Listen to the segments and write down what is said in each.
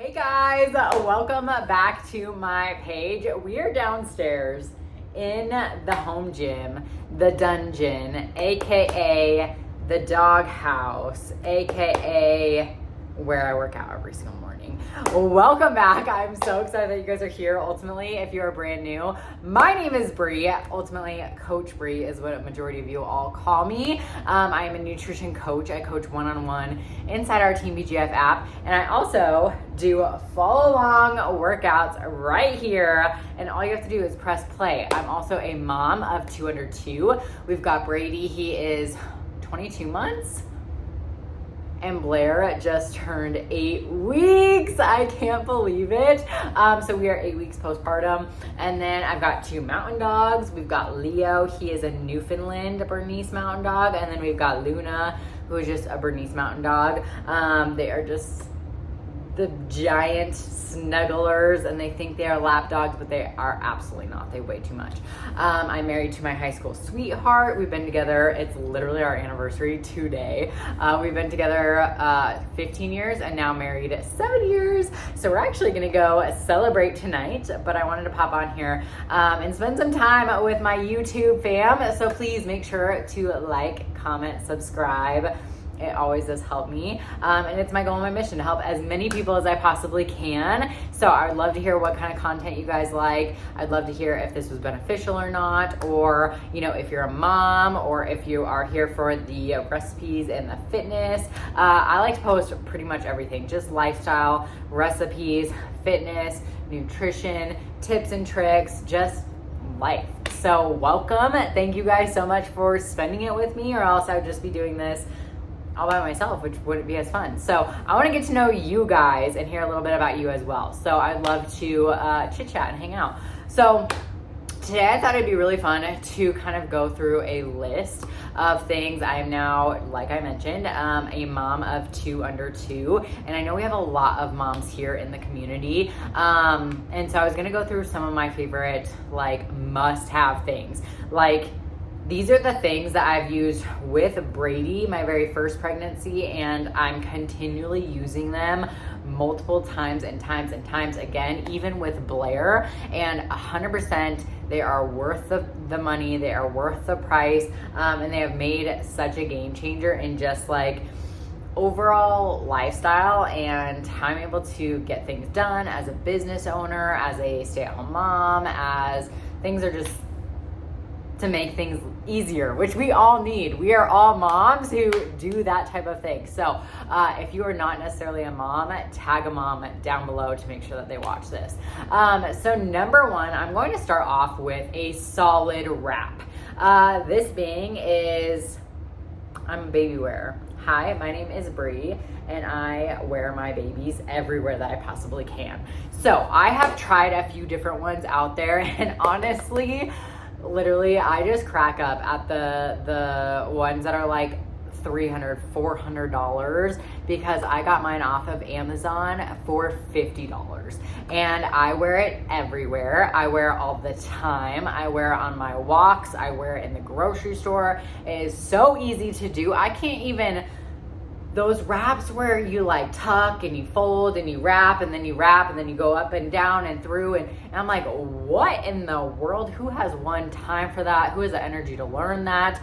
Hey guys, welcome back to my page. We are downstairs in the home gym, the dungeon, aka the dog house, aka where I work out every single morning. Welcome back. I'm so excited that you guys are here. Ultimately, if you are brand new, my name is Bree. Ultimately, Coach Bree is what a majority of you all call me. I am a nutrition coach. I coach one-on-one inside our Team BGF app, and I also do follow along workouts right here, and all you have to do is press play. I'm also a mom of 2 under 2. We've got Brady. He is 22 months. And Blair just turned 8 weeks. I can't believe it. So we are 8 weeks postpartum. And then I've got 2 mountain dogs. We've got Leo. He is a Newfoundland Bernese mountain dog. And then we've got Luna, who is just a Bernese mountain dog. They are just the giant snugglers, and they think they are lap dogs, but they are absolutely not. They weigh too much. I'm married to my high school sweetheart. We've been together, it's literally our anniversary today. We've been together 15 years and now married 7 years. So we're actually gonna go celebrate tonight, but I wanted to pop on here and spend some time with my YouTube fam. So please make sure to like, comment, subscribe. It always does help me. And it's my goal and my mission to help as many people as I possibly can. So I would love to hear what kind of content you guys like. I'd love to hear if this was beneficial or not, or, you know, if you're a mom, or if you are here for the recipes and the fitness. I like to post pretty much everything, just lifestyle, recipes, fitness, nutrition, tips and tricks, just life. So welcome. Thank you guys so much for spending it with me, or else I would just be doing this all by myself, which wouldn't be as fun. So I want to get to know you guys and hear a little bit about you as well. So I'd love to chit chat and hang out. So today I thought it'd be really fun to kind of go through a list of things. I am now, like I mentioned, a mom of 2 under 2, and I know we have a lot of moms here in the community. And so I was gonna go through some of my favorite like must-have things. Like, these are the things that I've used with Brady, my very first pregnancy, and I'm continually using them multiple times and times and times again, even with Blair, and 100% they are worth the money, they are worth the price, and they have made such a game changer in just like overall lifestyle and how I'm able to get things done as a business owner, as a stay-at-home mom, as things are just to make things easier, which we all need. We are all moms who do that type of thing. So if you are not necessarily a mom, tag a mom down below to make sure that they watch this. So number 1, I'm going to start off with a solid wrap. This being is, I'm a baby wearer. Hi, my name is Bree, and I wear my babies everywhere that I possibly can. So I have tried a few different ones out there, and honestly, literally, I just crack up at the ones that are like $300, $400, because I got mine off of Amazon for $50, and I wear it everywhere. I wear it all the time. I wear it on my walks. I wear it in the grocery store. It is so easy to do. I can't even, those wraps where you like tuck and you fold and you wrap and then you wrap and then you go up and down and through, and I'm like, what in the world? Who has one time for that? Who has the energy to learn that?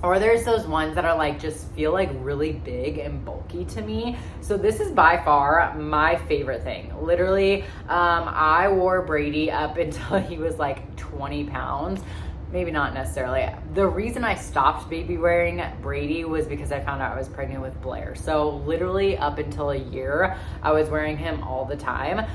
Or there's those ones that are like, just feel like really big and bulky to me. So this is by far my favorite thing. Literally, I wore Brady up until he was like 20 pounds. Maybe not necessarily. The reason I stopped baby wearing Brady was because I found out I was pregnant with Blair. So literally up until a year, I was wearing him all the time.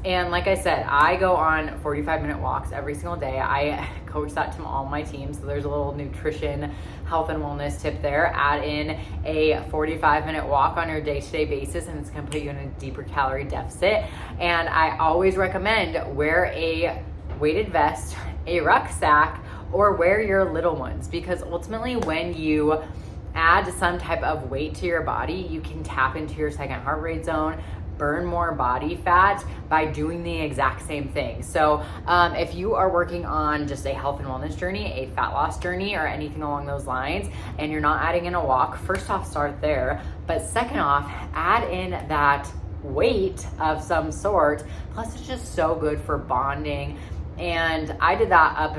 And like I said, I go on 45-minute walks every single day. I coach that to all my teams. So there's a little nutrition, health and wellness tip there. Add in a 45-minute walk on your day-to-day basis, and it's gonna put you in a deeper calorie deficit. And I always recommend wear a weighted vest, a rucksack, or wear your little ones, because ultimately when you add some type of weight to your body, you can tap into your second heart rate zone, burn more body fat by doing the exact same thing. So if you are working on just a health and wellness journey, a fat loss journey, or anything along those lines, and you're not adding in a walk, first off, start there. But second off, add in that weight of some sort. Plus, it's just so good for bonding. And I did that up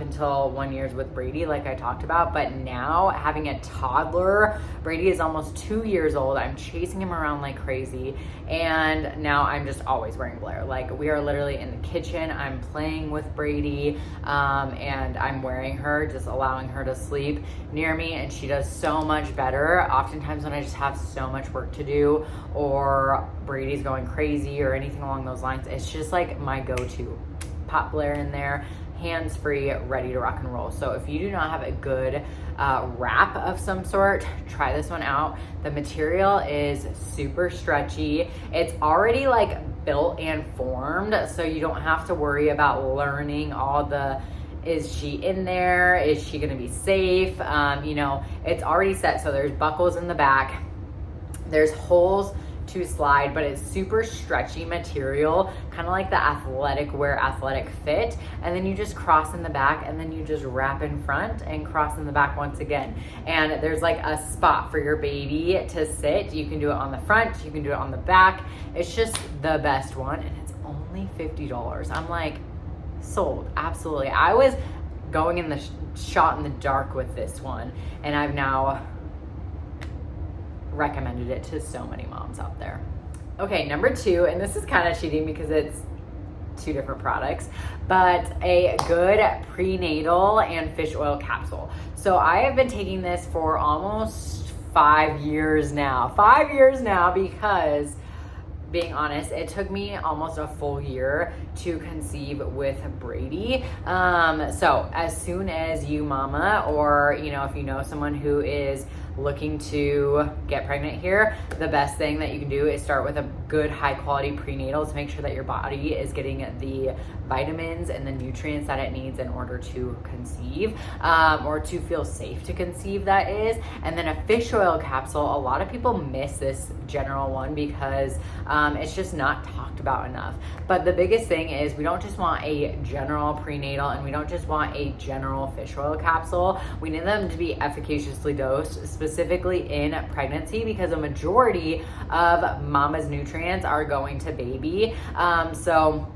until 1 year with Brady, like I talked about. But now having a toddler, Brady is almost 2 years old. I'm chasing him around like crazy. And now I'm just always wearing Blair. Like, we are literally in the kitchen. I'm playing with Brady, and I'm wearing her, just allowing her to sleep near me. And she does so much better. Oftentimes when I just have so much work to do, or Brady's going crazy or anything along those lines, it's just like my go-to. Pop Blair in there, hands-free, ready to rock and roll. So if you do not have a good wrap of some sort, try this one out. The material is super stretchy. It's already like built and formed, so you don't have to worry about learning all the, is she in there? Is she gonna be safe? It's already set. So there's buckles in the back. There's holes to slide, but it's super stretchy material, kind of like the athletic wear, athletic fit. And then you just cross in the back, and then you just wrap in front and cross in the back once again. And there's like a spot for your baby to sit. You can do it on the front, you can do it on the back. It's just the best one, and it's only $50. I'm like, sold, absolutely. I was going in the shot in the dark with this one, and I've now recommended it to so many moms out there. Okay, number 2, and this is kind of cheating because it's 2 different products, but a good prenatal and fish oil capsule. So I have been taking this for almost 5 years now. 5 years now, because being honest, it took me almost a full year to conceive with Brady. So as soon as you mama, or if you know someone who is looking to get pregnant here, the best thing that you can do is start with a good high quality prenatal to make sure that your body is getting the vitamins and the nutrients that it needs in order to conceive, or to feel safe to conceive, that is. And then a fish oil capsule, a lot of people miss this general one because it's just not talked about enough. But the biggest thing is, we don't just want a general prenatal, and we don't just want a general fish oil capsule. We need them to be efficaciously dosed, specifically in pregnancy, because a majority of mama's nutrients are going to baby. So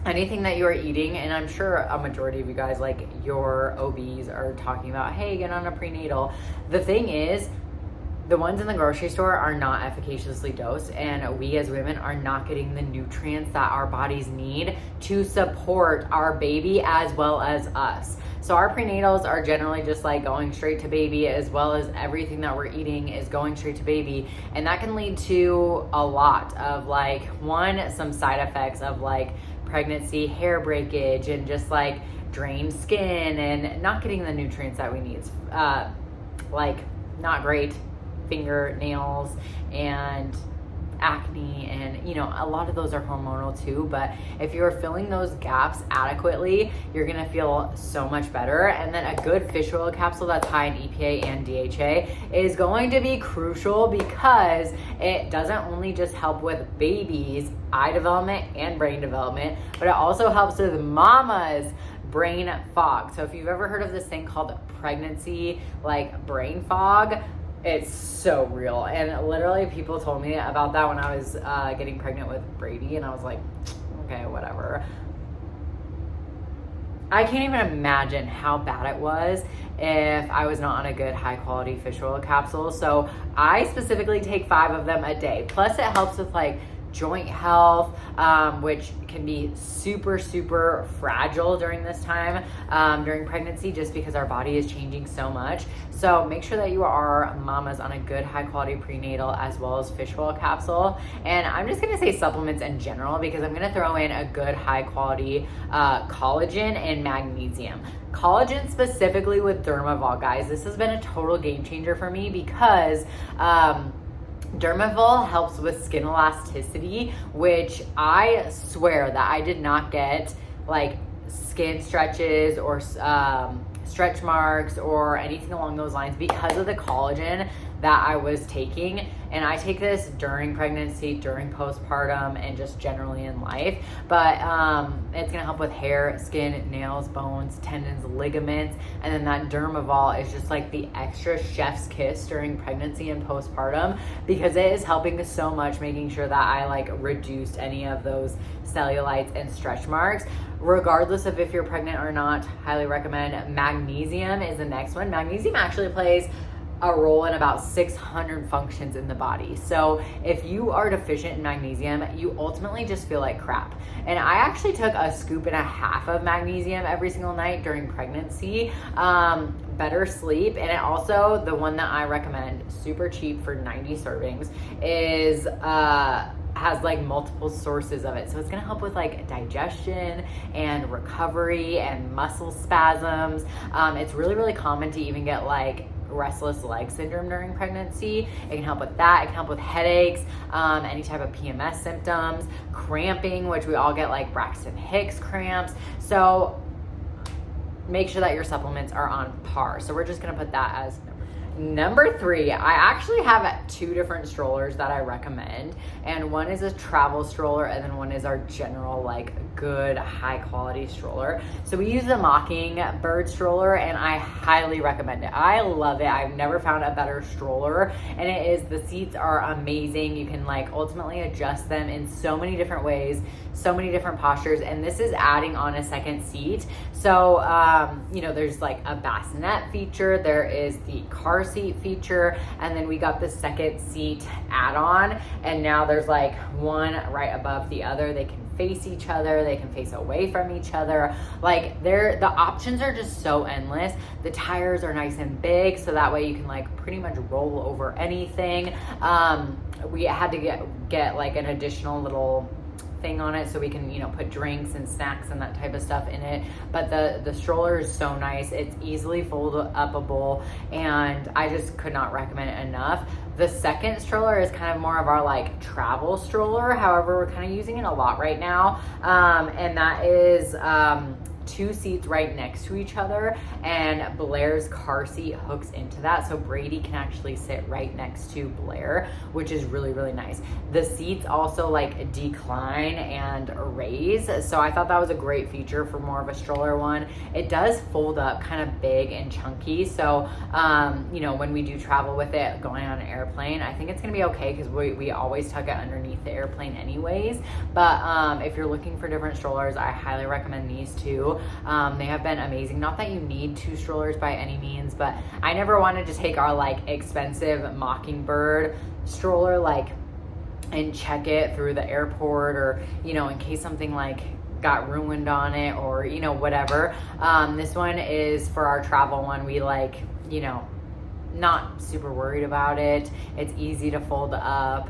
anything that you are eating, and I'm sure a majority of you guys, like your OBs, are talking about, hey, get on a prenatal. The thing is, the ones in the grocery store are not efficaciously dosed, and we as women are not getting the nutrients that our bodies need to support our baby as well as us. So our prenatals are generally just like going straight to baby, as well as everything that we're eating is going straight to baby. And that can lead to a lot of some side effects of like pregnancy, hair breakage, and just like drained skin and not getting the nutrients that we need. Not great fingernails and acne, and a lot of those are hormonal too. But if you're filling those gaps adequately, you're gonna feel so much better. And then a good fish oil capsule that's high in EPA and DHA is going to be crucial, because it doesn't only just help with babies' eye development and brain development, but it also helps with mama's brain fog. So if you've ever heard of this thing called pregnancy brain fog, it's so real. And literally people told me about that when I was getting pregnant with Brady, and I was like, okay, whatever. I can't even imagine how bad it was if I was not on a good high quality fish oil capsule. So I specifically take 5 of them a day. Plus it helps with joint health, which can be super, super fragile during this time, during pregnancy, just because our body is changing so much. So make sure that you are mamas on a good high quality prenatal, as well as fish oil capsule. And I'm just gonna say supplements in general, because I'm gonna throw in a good high quality collagen and magnesium. Collagen specifically with Dermavol, guys. This has been a total game changer for me, because Dermavol helps with skin elasticity, which I swear that I did not get skin stretches or stretch marks or anything along those lines because of the collagen that I was taking. And I take this during pregnancy, during postpartum, and just generally in life. But it's gonna help with hair, skin, nails, bones, tendons, ligaments. And then that Dermavol is just like the extra chef's kiss during pregnancy and postpartum, because it is helping so much, making sure that I like reduced any of those cellulites and stretch marks. Regardless of if you're pregnant or not, highly recommend. Magnesium is the next one. Magnesium actually plays a role in about 600 functions in the body. So if you are deficient in magnesium, you ultimately just feel like crap. And I actually took a scoop and a half of magnesium every single night during pregnancy. Better sleep. And it also, the one that I recommend, super cheap for 90 servings, is has like multiple sources of it. So it's gonna help with like digestion and recovery and muscle spasms. It's really, really common to even get like restless leg syndrome during pregnancy. It can help with that. It can help with headaches, any type of PMS symptoms, cramping, which we all get like Braxton Hicks cramps. So make sure that your supplements are on par. So we're just gonna put that as number 3. I actually have 2 different strollers that I recommend, and one is a travel stroller and then one is our general like good high quality stroller. So we use the Mockingbird stroller, and I highly recommend it. I love it. I've never found a better stroller, and it is, the seats are amazing. You can like ultimately adjust them in so many different ways, so many different postures, and this is adding on a second seat. So you know, there's like a bassinet feature, there is the car seat feature, and then we got the second seat add-on, and now there's like one right above the other. They can face each other, they can face away from each other. Like the options are just so endless. The tires are nice and big, so that way you can like pretty much roll over anything. We had to get like an additional little thing on it so we can, you know, put drinks and snacks and that type of stuff in it. But the stroller is so nice. It's easily fold upable, and I just could not recommend it enough. The second stroller is kind of more of our like travel stroller. However, we're kind of using it a lot right now. And that is 2 seats right next to each other, and Blair's car seat hooks into that, so Brady can actually sit right next to Blair, which is really, really nice. The seats also like decline and raise, so I thought that was a great feature for more of a stroller one. It does fold up kind of big and chunky, so you know, when we do travel with it going on an airplane, I think it's gonna be okay, because we always tuck it underneath the airplane anyways. But if you're looking for different strollers, I highly recommend these 2. They have been amazing. Not that you need 2 strollers by any means, but I never wanted to take our like expensive Mockingbird stroller like and check it through the airport, or you know, in case something like got ruined on it, or you know, whatever. This one is for our travel one. We like, you know, not super worried about it. It's easy to fold up.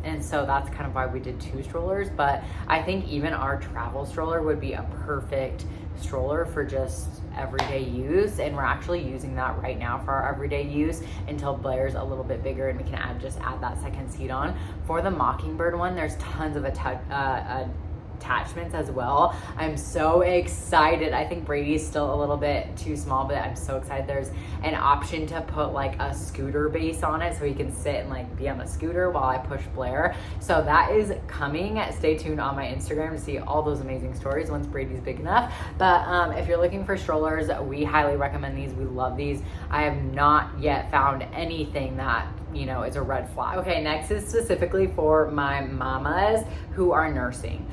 And so that's kind of why we did 2 strollers. But I think even our travel stroller would be a perfect stroller for just everyday use. And we're actually using that right now for our everyday use until Blair's a little bit bigger and we can add that second seat on. For the Mockingbird one, there's tons of attachments as well. I'm so excited. I think Brady's still a little bit too small, but I'm so excited. There's an option to put like a scooter base on it so he can sit and like be on the scooter while I push Blair. So that is coming. Stay tuned on my Instagram to see all those amazing stories once Brady's big enough. But if you're looking for strollers, we highly recommend these. We love these. I have not yet found anything that, you know, is a red flag. Okay, next is specifically for my mamas who are nursing.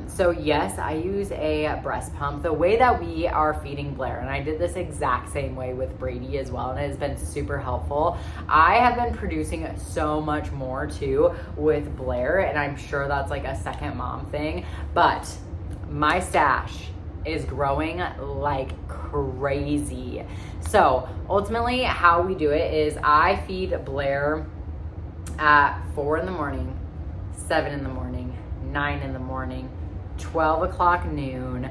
So yes, I use a breast pump. The way that we are feeding Blair, and I did this exact same way with Brady as well, and it has been super helpful. I have been producing so much more too with Blair, and I'm sure that's like a second mom thing, but my stash is growing like crazy. So ultimately how we do it is I feed Blair at 4 in the morning, 7 in the morning, 9 in the morning, 12 o'clock noon,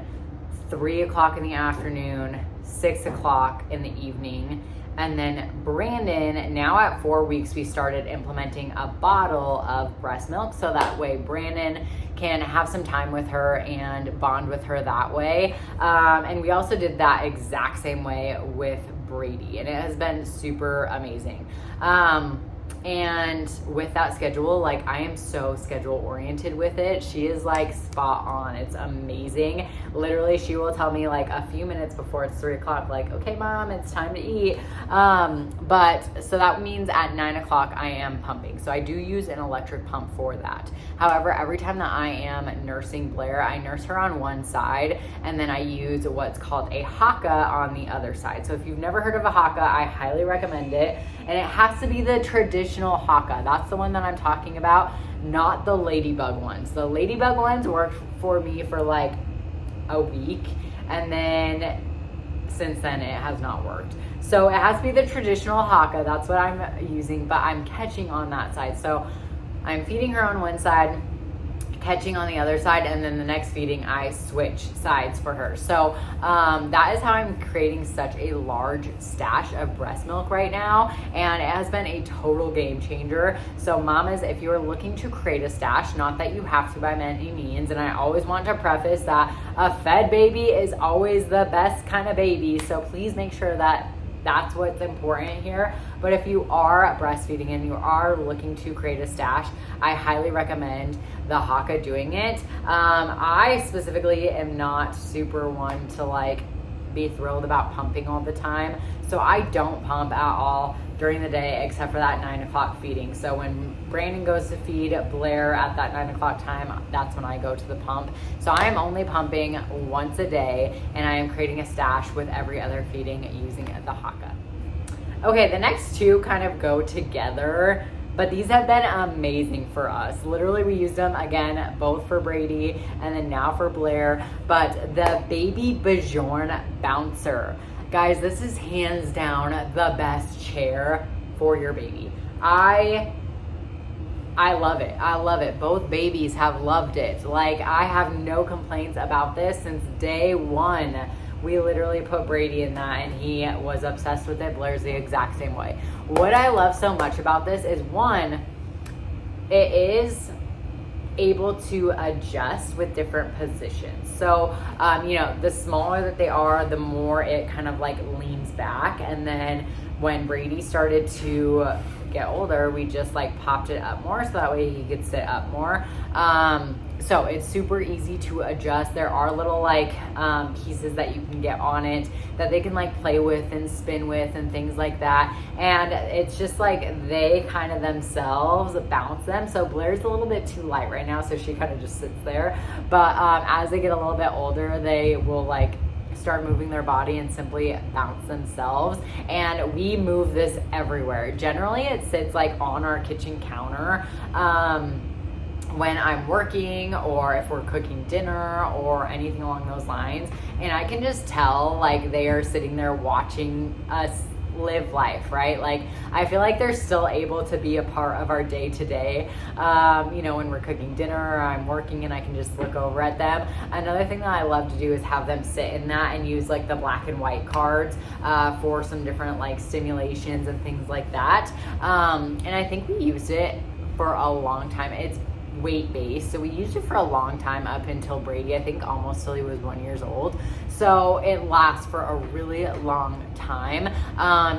3 o'clock in the afternoon, 6 o'clock in the evening. And then Brandon, now at 4 weeks, we started implementing a bottle of breast milk, so that way Brandon can have some time with her and bond with her that way. And we also did that exact same way with Brady, and it has been super amazing. And with that schedule, like I am so schedule oriented with it. She is like spot on. It's amazing. Literally, she will tell me like a few minutes before it's 3 o'clock, like, okay, mom, it's time to eat. But so that means at 9 o'clock I am pumping. So I do use an electric pump for that. However, every time that I am nursing Blair, I nurse her on one side and then I use what's called a haka on the other side. So if you've never heard of a haka, I highly recommend it. And it has to be the traditional haka. That's the one that I'm talking about, not the ladybug ones. The ladybug ones worked for me for like a week, and then since then it has not worked. So it has to be the traditional haka. That's what I'm using, but I'm catching on that side. So I'm feeding her on one side, catching on the other side, and then the next feeding I switch sides for her. So that is how I'm creating such a large stash of breast milk right now, and it has been a total game changer. So mamas, if you're looking to create a stash, not that you have to by any means, and I always want to preface that a fed baby is always the best kind of baby, so please make sure that that's what's important here. But if you are breastfeeding and you are looking to create a stash, I highly recommend the haka doing it. I specifically am not super one to like be thrilled about pumping all the time. So I don't pump at all during the day except for that 9 o'clock feeding. So when Brandon goes to feed Blair at that 9 o'clock time, that's when I go to the pump. So I am only pumping once a day, and I am creating a stash with every other feeding using the haka. Okay, the next two kind of go together, but these have been amazing for us. Literally, we used them again, both for Brady and then now for Blair. But the baby Bjorn bouncer. Guys, this is hands down the best chair for your baby. I love it. I love it. Both babies have loved it. Like, I have no complaints about this since day one. We literally put Brady in that and he was obsessed with it. Blair's the exact same way. What I love so much about this is, one, it is able to adjust with different positions. So, the smaller that they are, the more it kind of like leans back. And then when Brady started to get older, we just like popped it up more so that way he could sit up more. So it's super easy to adjust. There are little like pieces that you can get on it that they can like play with and spin with and things like that. And it's just like they kind of themselves bounce them. So Blair's a little bit too light right now, so she kind of just sits there. But as they get a little bit older, they will like start moving their body and simply bounce themselves. And we move this everywhere. Generally, it sits like on our kitchen counter. When I'm working or if we're cooking dinner or anything along those lines, and I can just tell like they are sitting there watching us live life, right? Like I feel like they're still able to be a part of our day to day. When we're cooking dinner or I'm working and I can just look over at them. Another thing that I love to do is have them sit in that and use like the black and white cards for some different like stimulations and things like that. And I think we used it for a long time. It's weight based, so we used it for a long time up until Brady, I think almost till he was 1 year old. So it lasts for a really long time.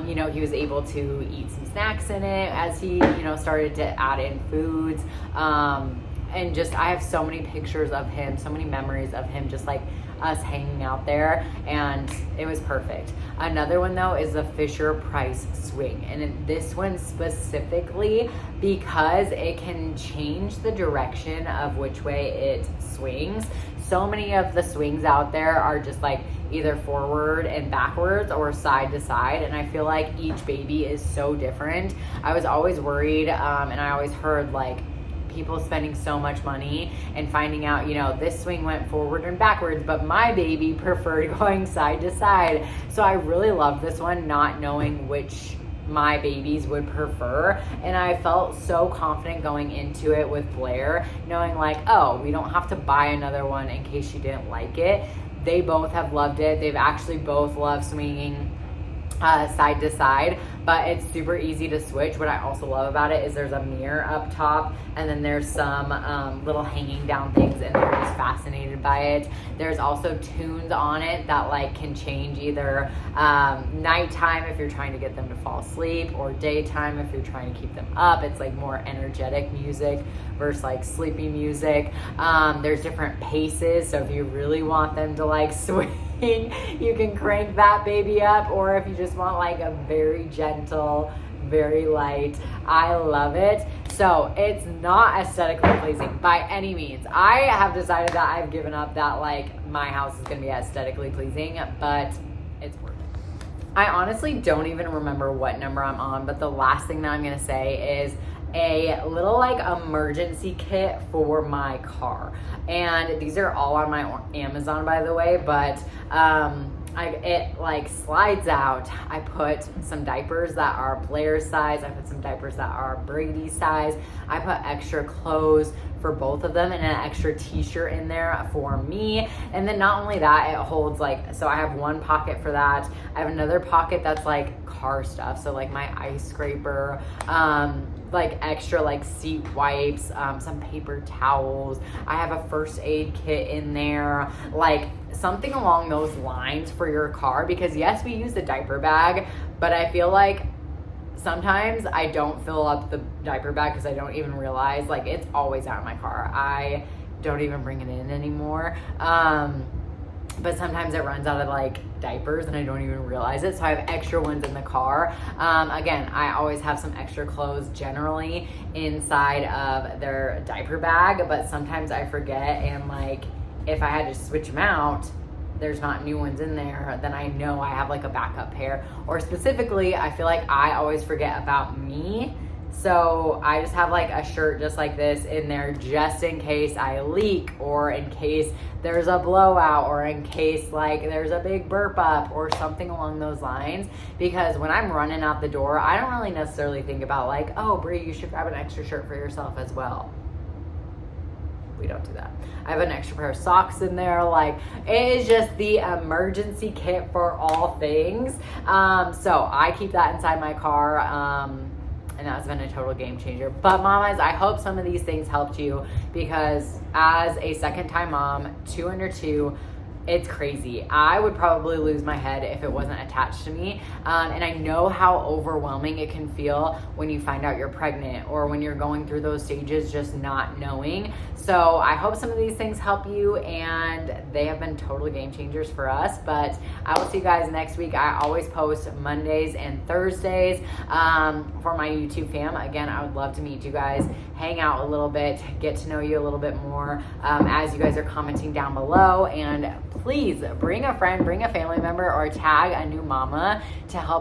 He was able to eat some snacks in it as he started to add in foods, and just I have so many pictures of him, so many memories of him just like us hanging out there, and it was perfect. Another one though is the Fisher-Price swing, and this one specifically because it can change the direction of which way it swings. So many of the swings out there are just like either forward and backwards or side to side, and I feel like each baby is so different. I was always worried, and I always heard like people spending so much money and finding out, this swing went forward and backwards, but my baby preferred going side to side. So I really love this one, not knowing which my babies would prefer. And I felt so confident going into it with Blair, knowing like, oh, we don't have to buy another one in case she didn't like it. They both have loved it. They've actually both loved swinging side to side, but it's super easy to switch. What I also love about it is there's a mirror up top, and then there's some little hanging down things, and they're just fascinated by it. There's also tunes on it that like can change either nighttime if you're trying to get them to fall asleep, or daytime if you're trying to keep them up. It's like more energetic music versus like sleepy music. There's different paces, so if you really want them to like swing, you can crank that baby up, or if you just want like a very gentle, very light. I love it. So it's not aesthetically pleasing by any means. I have decided that I've given up that like my house is going to be aesthetically pleasing, but it's worth it. I honestly don't even remember what number I'm on, but the last thing that I'm going to say is a little like emergency kit for my car. And these are all on my Amazon, by the way, but it like slides out. I put some diapers that are Blair's size. I put some diapers that are Brady's size. I put extra clothes for both of them and an extra t-shirt in there for me. And then not only that, it holds like, so I have one pocket for that. I have another pocket that's like car stuff. So like my ice scraper, like extra like seat wipes, some paper towels. I have a first aid kit in there, like something along those lines for your car, because yes, we use the diaper bag, but I feel like sometimes I don't fill up the diaper bag because I don't even realize, like it's always out in my car. I don't even bring it in anymore. But sometimes it runs out of like diapers and I don't even realize it. So I have extra ones in the car. Again, I always have some extra clothes generally inside of their diaper bag, but sometimes I forget, and like if I had to switch them out, there's not new ones in there, then I know I have like a backup pair. Or specifically, I feel like I always forget about me. So I just have like a shirt just like this in there just in case I leak, or in case there's a blowout, or in case like there's a big burp up or something along those lines. Because when I'm running out the door, I don't really necessarily think about like, oh, Brie, you should grab an extra shirt for yourself as well. We don't do that. I have an extra pair of socks in there. Like, it is just the emergency kit for all things. So I keep that inside my car. And that's been a total game changer. But mamas, I hope some of these things helped you, because as a second time mom, 2 under 2, it's crazy. I would probably lose my head if it wasn't attached to me. And I know how overwhelming it can feel when you find out you're pregnant, or when you're going through those stages just not knowing. So I hope some of these things help you, and they have been total game changers for us. But I will see you guys next week. I always post Mondays and Thursdays for my YouTube fam. Again, I would love to meet you guys, hang out a little bit, get to know you a little bit more as you guys are commenting down below. And please bring a friend, bring a family member, or tag a new mama to help